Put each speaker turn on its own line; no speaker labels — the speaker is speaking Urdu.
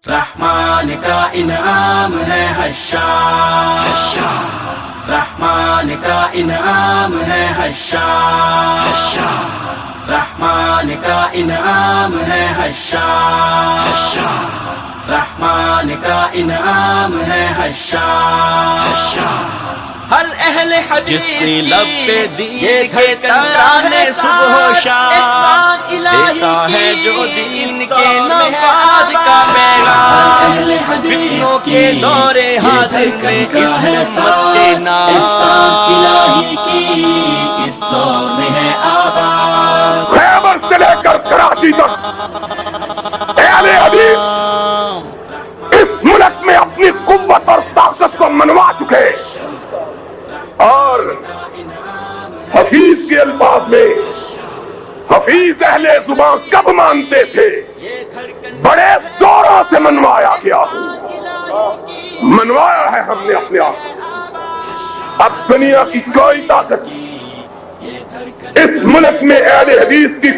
رحمان کا انعام ہے حشار، رحمان کا انعام ہے حشار، رحمان کا انعام ہے حشار، رحمان کا انعام ہے حشار۔ ہر اہل حدیث
جس کی لب پہ دیے
یہ
ترانے صبح و شام، دیتا ہے جو دین کے نفاذ کا پیغام، فتنوں کے دور حاضر میں اس امت کے نام،
احسان الہی کی اس دور میں ہے آواز۔
خیبر سے لے کر کراچی تک اہل حدیث اس ملک میں اپنی قوت اور طاقت کو منوا چکے، اور حفیظ کے الفاظ میں حفیظ اہل زبان کب مانتے تھے؟ بڑے زوروں سے منوایا گیا ہوں، منوایا ہے ہم نے اپنے آپ کو۔ اب دنیا کی کوئی طاقت اس ملک میں اہل حدیث کی